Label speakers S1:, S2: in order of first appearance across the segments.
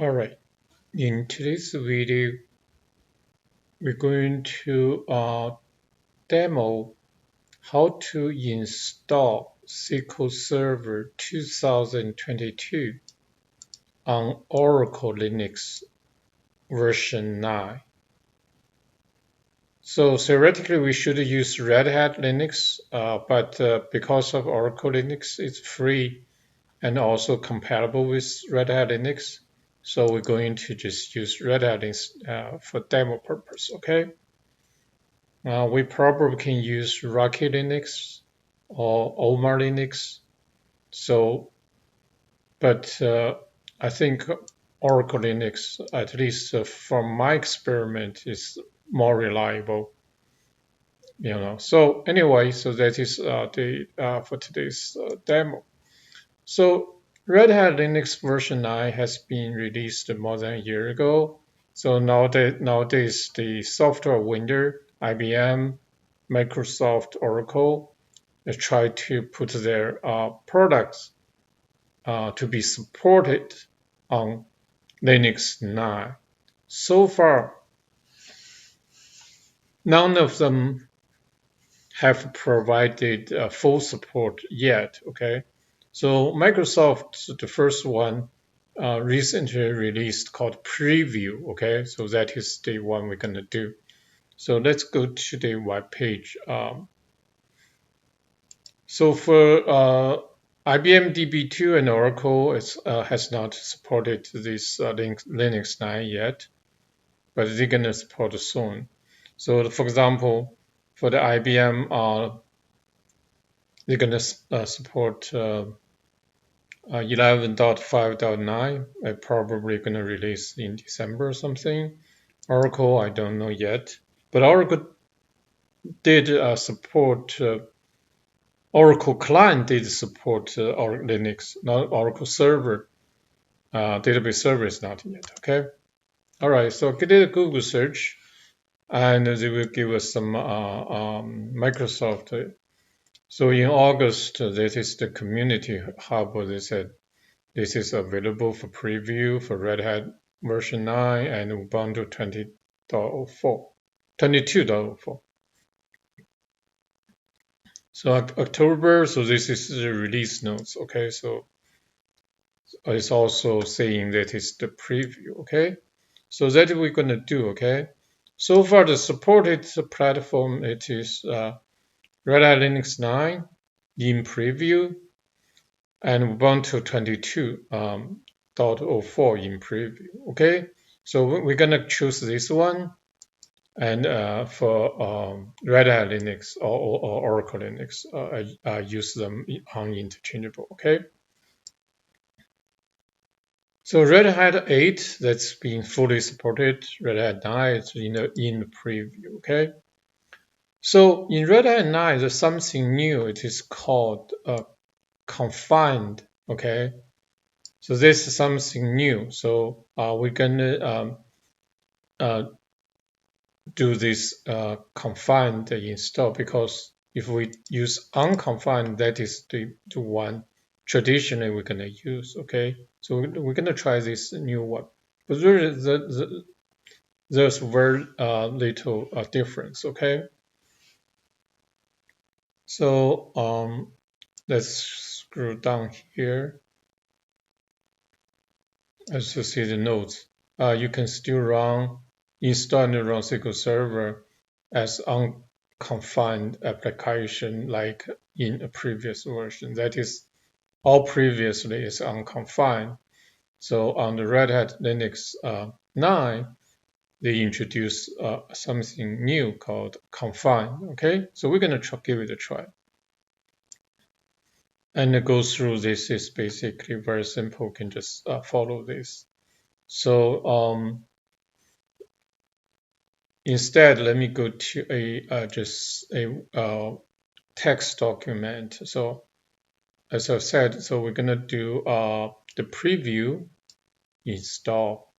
S1: Alright, in today's video, we're going to demo how to install SQL Server 2022 on Oracle Linux version 9. So theoretically, we should use Red Hat Linux, but because of Oracle Linux, it's free and also compatible with Red Hat Linux. So we're going to just use Red Hat Linux for demo purpose, okay? We probably can use Rocky Linux or Omar Linux. So, but I think Oracle Linux, at least from my experiment, is more reliable. So anyway, so that is the for today's demo. So Red Hat Linux version 9 has been released more than a year ago. So nowadays the software vendor, IBM, Microsoft, Oracle, they try to put their products to be supported on Linux 9. So far, none of them have provided full support yet. Okay, so Microsoft, the first one, recently released called Preview. Okay, so that is the one we're gonna do. So let's go to the web page. So for IBM DB2 and Oracle, it has not supported this Linux 9 yet, but they're gonna support soon. So for example, for the IBM, they're gonna support 11.5.9. I'm probably gonna release in December or something. Oracle, I don't know yet, but Oracle did support. Oracle Client did support Linux, not Oracle Server. Database Server is not yet. Okay. All right. So I did a Google search, and they will give us some Microsoft. So in August, this is the community hub. They said this is available for preview for Red Hat version 9 and Ubuntu 20.04, 22.04. So October, so this is the release notes. Okay, so it's also saying that it's the preview. Okay, so that we're gonna do. Okay, so far the supported platform, it is Red Hat Linux 9 in preview and Ubuntu 22.04 in preview. Okay, so we're gonna choose this one, and for Red Hat Linux or Oracle Linux, I use them on interchangeable. Okay. So Red Hat 8, that's been fully supported. Red Hat 9 is in the preview. Okay. So in Red Hat 9, there's something new. It is called confined. Okay. So this is something new. So we're gonna do this confined install, because if we use unconfined, that is the one traditionally we're gonna use. Okay, so we're gonna try this new one, but there's very little difference. Okay, so let's scroll down here. As you see the notes, you can still install and run SQL Server as unconfined application like in a previous version. That is, all previously is unconfined. So on the Red Hat Linux 9, they introduced something new called confined. Okay, so we're going to give it a try. And go through this is basically very simple. You can just follow this. So instead, let me go to just a text document. So as I said, so we're gonna do the preview install,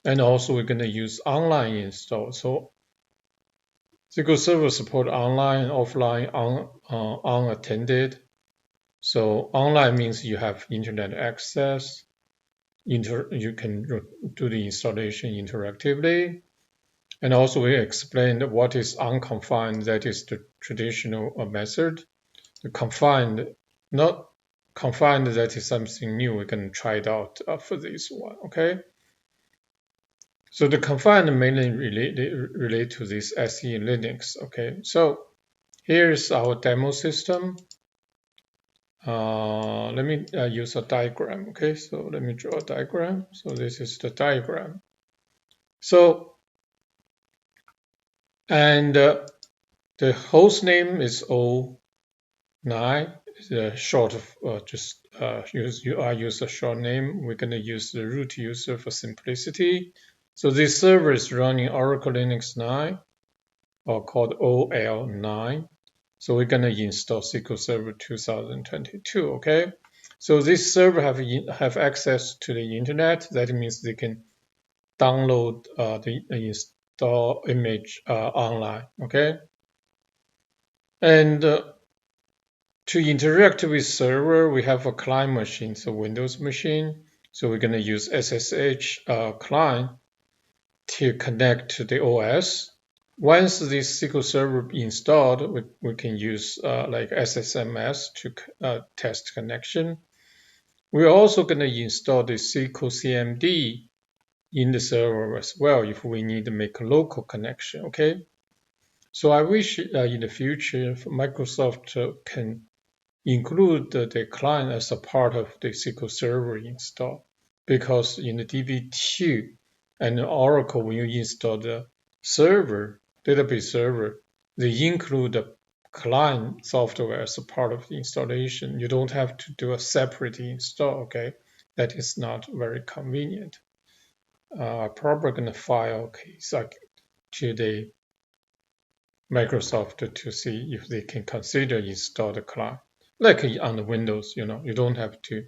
S1: and also we're gonna use online install. So SQL Server support online, offline, unattended. So online means you have internet access. you can do the installation interactively. And also we explained what is unconfined, that is the traditional method. The confined, not confined, that is something new. We can try it out for this one, okay? So the confined mainly relate to this SE Linux, okay? So here's our demo system. Let me use a diagram, okay? So let me draw a diagram. So this is the diagram. So, and the host name is O9. The short of I use a short name. We're going to use the root user for simplicity. So this server is running Oracle Linux 9, or called OL9. So we're going to install SQL Server 2022. Okay. So this server have access to the internet. That means they can download the install image online. Okay. And to interact with server, we have a client machine, so Windows machine. So we're going to use SSH client to connect to the OS. Once this SQL Server installed, we can use like SSMS to test connection. We're also going to install the SQL CMD in the server as well if we need to make a local connection, okay? So I wish in the future Microsoft can include the client as a part of the SQL Server install, because in the DB2 and Oracle, when you install the server, database server, they include the client software as a part of the installation. You don't have to do a separate install, okay? That is not very convenient. Probably going to file a case to the Microsoft to see if they can consider install the client. Like on the Windows, you don't have to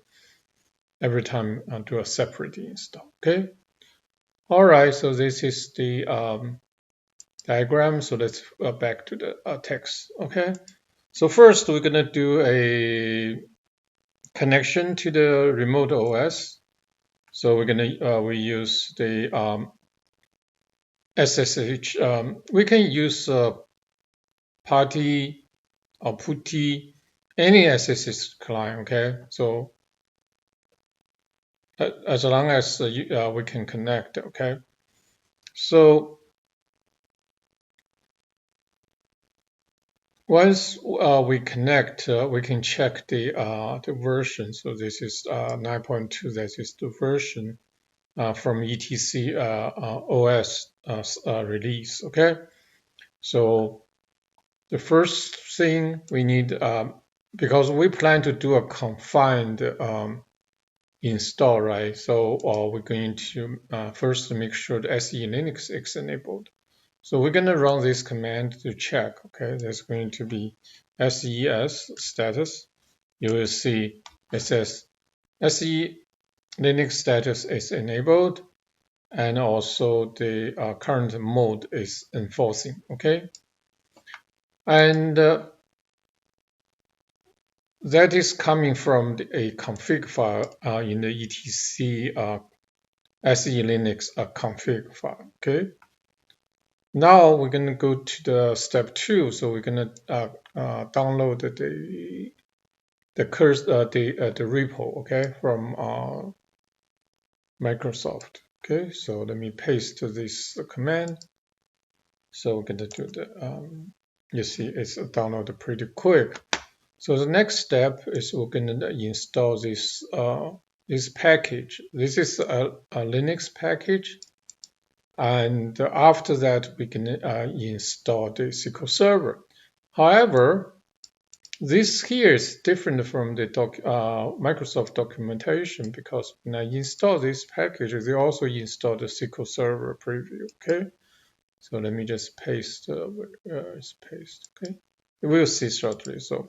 S1: every time do a separate install, okay? All right, so this is the diagram. So let's back to the text, okay? So first we're gonna do a connection to the remote OS. So we're gonna we use the SSH. We can use party or putty, any SSH client, okay? So as long as we can connect, okay? So once we connect, we can check the version. So this is 9.2. That is the version from etc OS release. Okay. So the first thing we need, because we plan to do a confined install, right? So we're going to first make sure the SE Linux is enabled. So we're going to run this command to check, okay? There's going to be SES status. You will see it says SE Linux status is enabled, and also the current mode is enforcing, okay? And that is coming from a config file in the etc SE Linux config file, okay? Now we're going to go to the step 2. So we're going to download the repo, okay, from Microsoft. Okay, so let me paste this command. So we're going to do the you see it's downloaded pretty quick. So the next step is we're going to install this this package. This is a Linux package. And after that, we can install the SQL Server. However, this here is different from the Microsoft documentation, because when I install this package, they also install the SQL Server preview. Okay, so let me just paste. Paste. Okay, we'll see shortly. So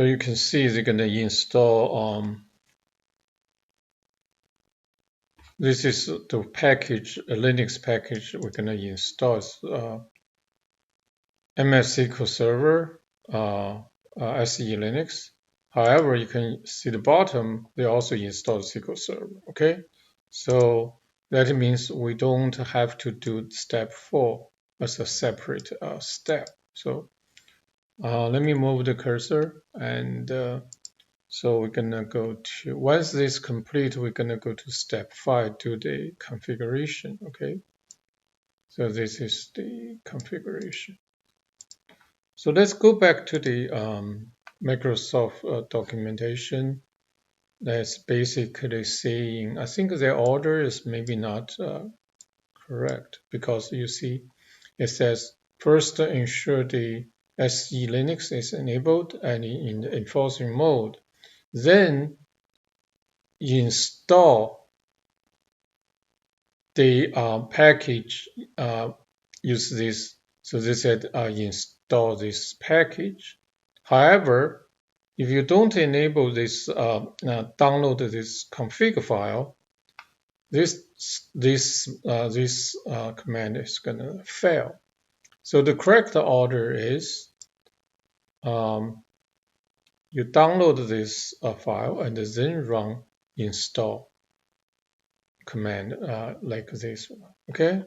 S1: you can see they're going to install. This is the package, a Linux package we're going to install. MS SQL Server SE Linux. However, you can see the bottom, they also install SQL Server, okay? So that means we don't have to do step 4 as a separate step. So let me move the cursor, and so we're gonna go to, once this is complete, we're gonna go to step 5, do the configuration, okay? So this is the configuration. So let's go back to the Microsoft documentation. That's basically saying, I think the order is maybe not correct, because you see it says first ensure the SE Linux is enabled and in the enforcing mode. Then install the package, use this. So they said install this package. However, if you don't enable this, download this config file, this command is gonna fail. So the correct order is you download this file and then run install command like this one. Okay,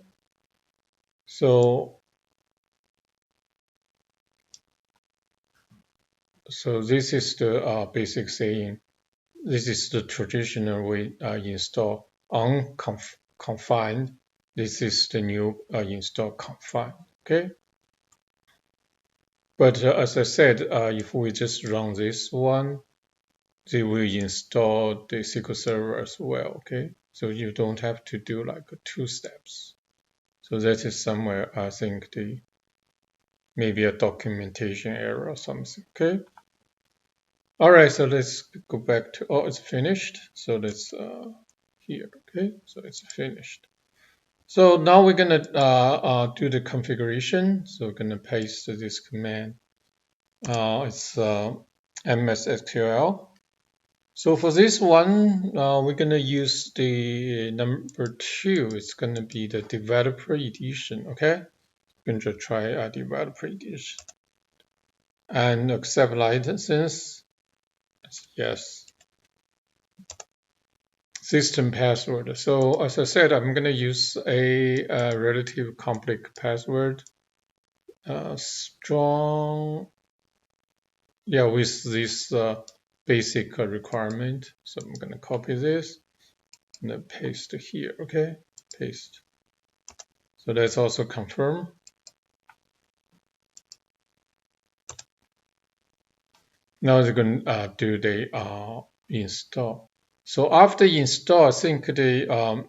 S1: so this is the basic saying. This is the traditional way install unconfined. This is the new install confined. Okay. But as I said, if we just run this one, they will install the SQL Server as well, okay? So you don't have to do like 2 steps. So that is somewhere, I think, maybe a documentation error or something, okay? All right, so let's go back to, oh, it's finished. So let's, here, okay? So it's finished. So now we're gonna do the configuration. So we're gonna paste this command. It's MS SQL. So for this one, we're gonna use the number 2. It's gonna be the developer edition. Okay, we're gonna try a developer edition and accept license. Yes. System password. So as I said, I'm gonna use a relative complex password. Strong. Yeah, with this basic requirement. So I'm gonna copy this and then paste here. Okay, paste. So let's also confirm. Now they're going to do the install. So after install, I think the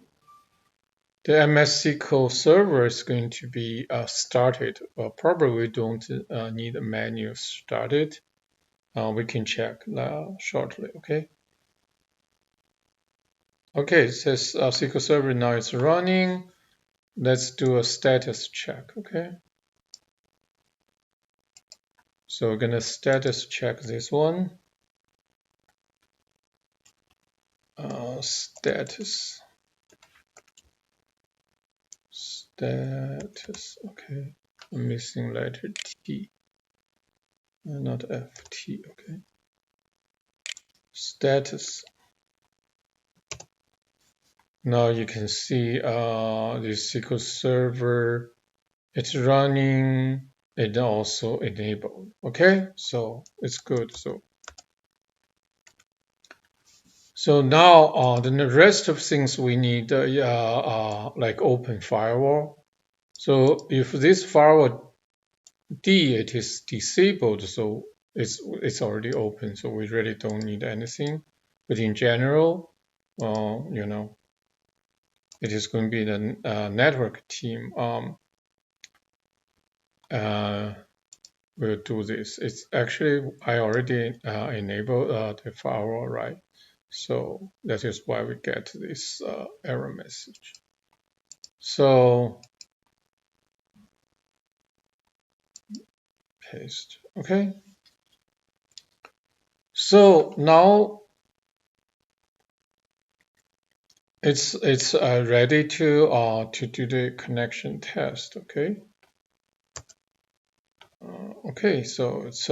S1: MS SQL server is going to be started. Probably we don't need a menu started. We can check shortly. Okay. Okay, it says SQL Server now is running. Let's do a status check. Okay. So we're gonna status check this one. Status. Okay. I'm missing letter T, not F, T. Okay. Status. Now you can see this SQL Server. It's running. It also enabled. Okay, so it's good. So now the rest of things we need like open firewall. So if this firewall D, it is disabled, so it's already open, so we really don't need anything. But in general, you know, it is going to be the network team will do this. It's actually, I already enabled the firewall, right? So that is why we get this error message. So paste, okay. So now it's ready to do the connection test, okay. Okay, so it's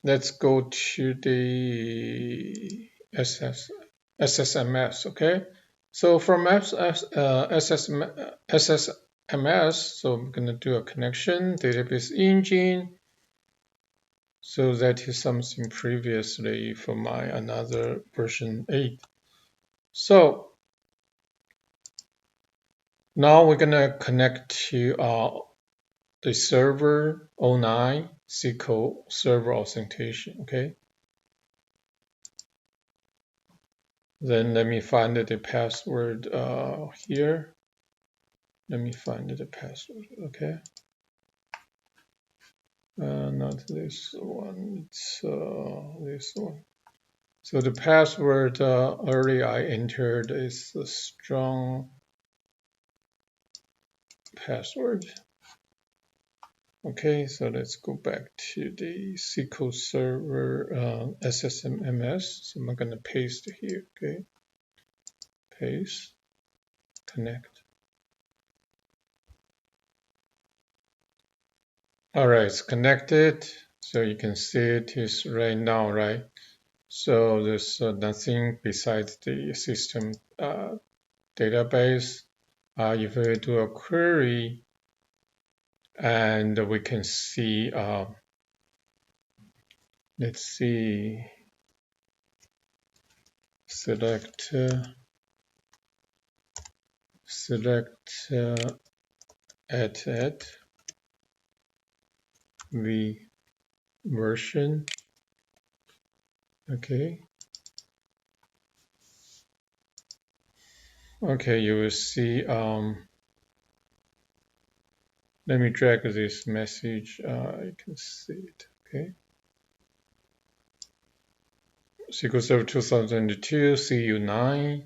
S1: let's go to the SSMS, okay? So from SSMS, so I'm going to do a connection, database engine. So that is something previously for my another version 8. So now we're going to connect to the server 09 SQL server authentication, okay? Then let me find the password here. Let me find the password, okay? Not this one, it's this one. So the password earlier I entered is a strong password. Okay, so let's go back to the SQL Server SSMS. So I'm going to paste here, okay? Paste, connect. All right, it's connected. So you can see it is right now, right? So there's nothing besides the system database. If we do a query, and we can see, let's see, select add v version, okay. Okay, you will see, let me drag this message, you can see it, okay. SQL Server 2002, CU9,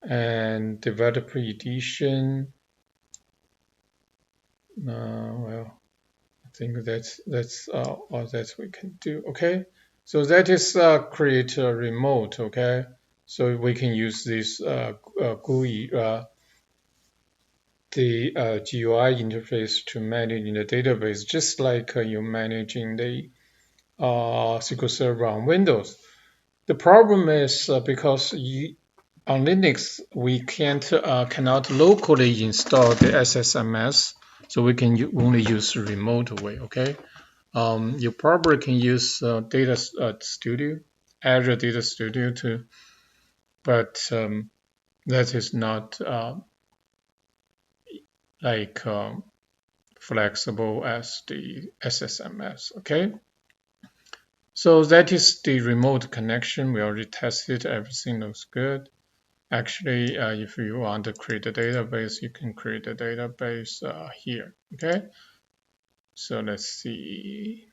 S1: and Developer Edition. Well, I think that's all that we can do, okay. So that is create a remote, okay. So we can use this GUI, the GUI interface to manage in the database, just like you're managing the SQL Server on Windows. The problem is because on Linux we cannot locally install the SSMS, so we can only use remote way. Okay, you probably can use Data Studio, Azure Data Studio too, but that is not like flexible as the SSMS. Okay. So that is the remote connection. We already tested, everything looks good. Actually, if you want to create a database, you can create a database here, okay? So let's see.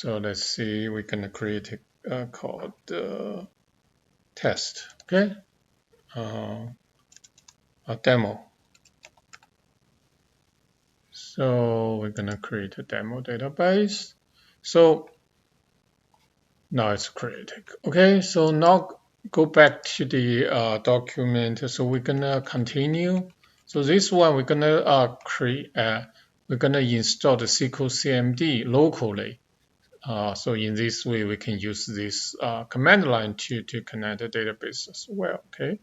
S1: We're gonna create a called test, okay? A demo. So we're gonna create a demo database. So now it's created. Okay, so now go back to the document. So we're gonna continue. So this one we're gonna we're gonna install the SQL CMD locally. So in this way we can use this command line to connect the database as well. Okay,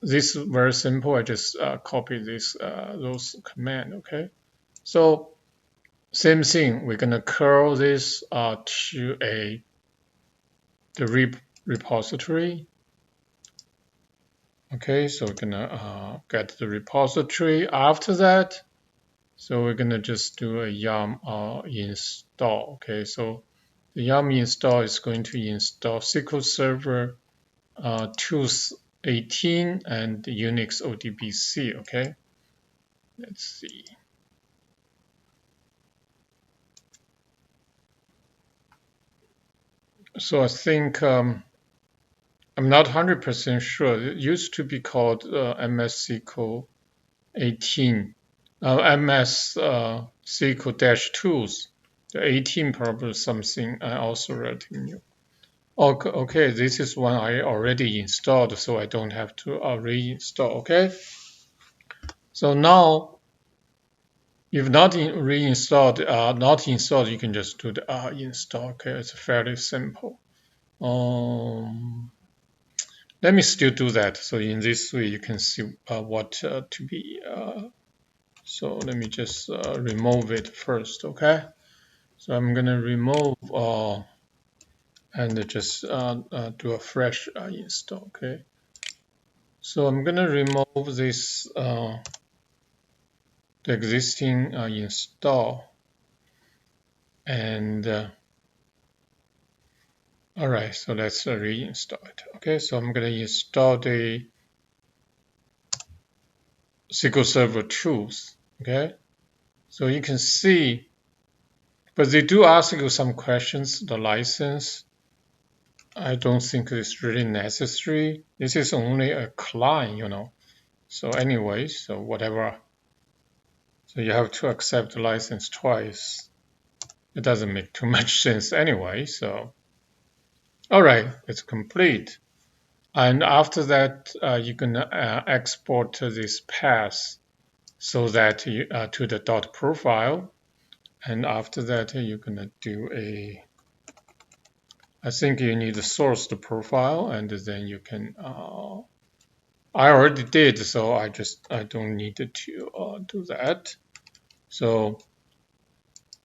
S1: this is very simple. I just copy this those command. Okay, so same thing. We're gonna curl this to the repository. Okay, so we're gonna get the repository. After that, so we're gonna just do a yum install. Okay, so the yum install is going to install SQL Server 2.18 and Unix ODBC. Okay, let's see. So I think I'm not 100% sure. It used to be called MS SQL 18, MS SQL-tools. The 18 probably something I also read new. Okay, this is one I already installed, so I don't have to reinstall. Okay, so now If not reinstalled, not installed, you can just do the install. Okay, it's fairly simple. Let me still do that. So in this way, you can see what to be. So let me just remove it first. Okay. So I'm gonna remove and just do a fresh install. Okay. So I'm gonna remove this the existing install and all right. So let's reinstall it. Okay. So I'm gonna install the SQL Server tools. Okay. So you can see, but they do ask you some questions. The license, I don't think it's really necessary. This is only a client, you know. So anyway, so whatever. So you have to accept the license twice. It doesn't make too much sense anyway. So, all right, it's complete. And after that, you can export this path so that you, to the dot profile. And after that, you're gonna do a. I think you need to source the profile, and then you can. I already did, so I don't need to do that. So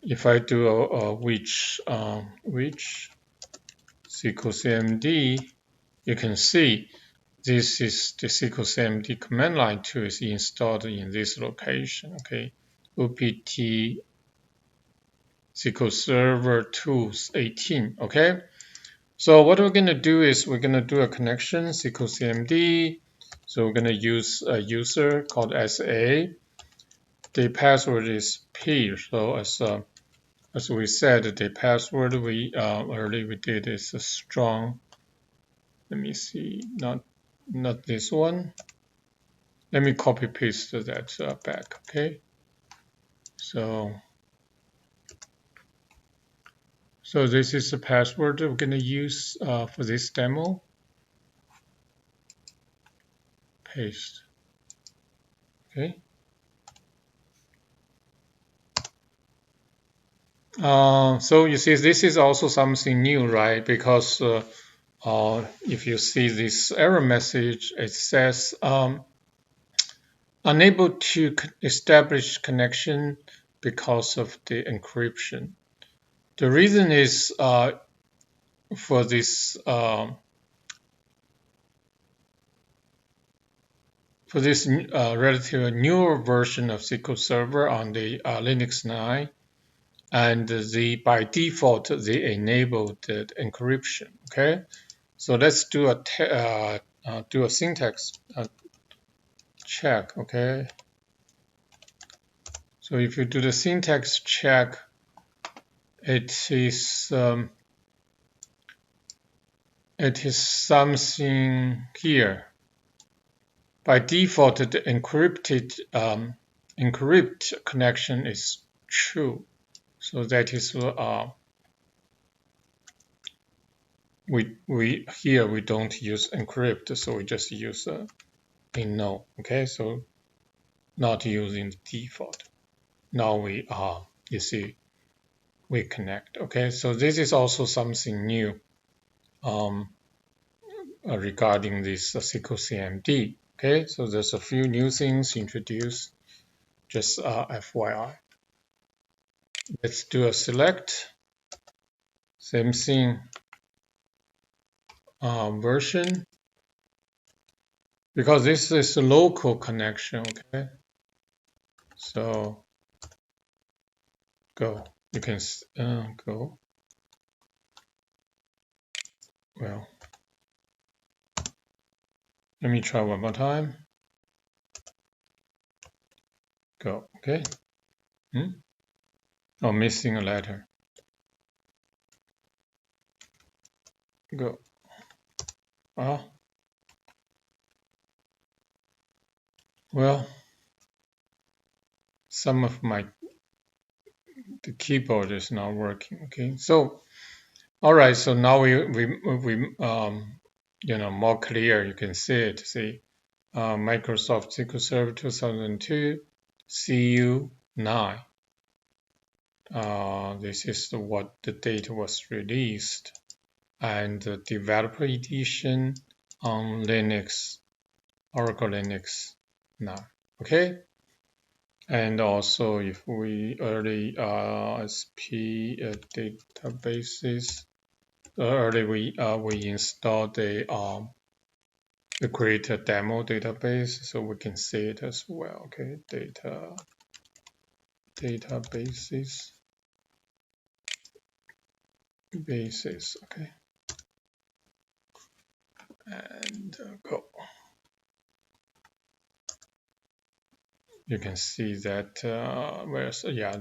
S1: if I do which SQL CMD, you can see this is the SQL CMD command line tool is installed in this location. Okay, OPT SQL Server Tools 18. Okay, so what we're going to do is we're going to do a connection SQL CMD. So we're going to use a user called SA. The password is P. So as we said, the password we earlier we did is a strong. Let me see, not this one. Let me copy paste that back. Okay. So this is the password we're going to use for this demo. Paste. Okay. So you see, this is also something new, right? Because if you see this error message, it says unable to establish connection because of the encryption. The reason is for this relatively newer version of SQL Server on the Linux 9, and by default they enabled the encryption. Okay, so let's do a syntax check. Okay, so if you do the syntax check, it is something here. By default, the encrypt connection is true. So that is we here we don't use encrypt, so we just use a no. Okay, so not using the default. Now we you see we connect. Okay, so this is also something new regarding this SQL CMD. Okay, so there's a few new things introduced. Just FYI. Let's do a select. Same thing. Version. Because this is a local connection. Okay. So go. You can go. Well, let me try one more time. Go. Okay. Oh, missing a letter. Go. Well, some of the keyboard is not working. Okay. So, all right. So now we more clear. You can see it. See, Microsoft SQL Server 2002, CU 9. This is what the date was released, and the developer edition on Linux, Oracle Linux 9. Okay, and also if we early SP databases, early we installed we create a demo database, so we can see it as well. Okay, databases. Okay, and go. You can see that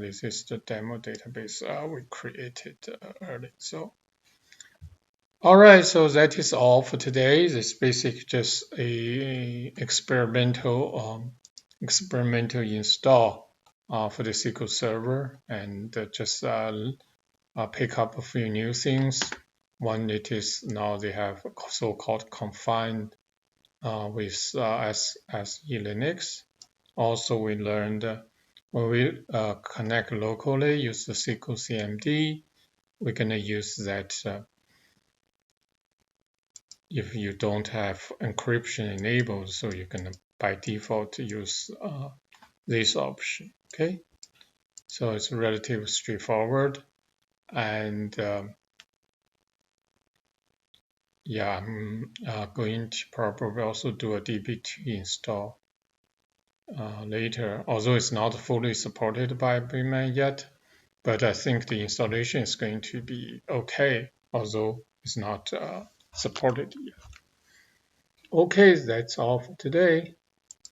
S1: this is the demo database we created early. So all right, so that is all for today. This basically just a experimental install for the SQL Server, and just pick up a few new things. One, it is now they have so-called confined with SE Linux. Also, we learned when we connect locally, use the SQL CMD, we're going to use that if you don't have encryption enabled, so you can by default use this option. Okay, so it's relatively straightforward, and I'm going to probably also do a dbt install later, although it's not fully supported by Beeman yet, but I think the installation is going to be okay, although it's not supported yet. Okay, that's all for today.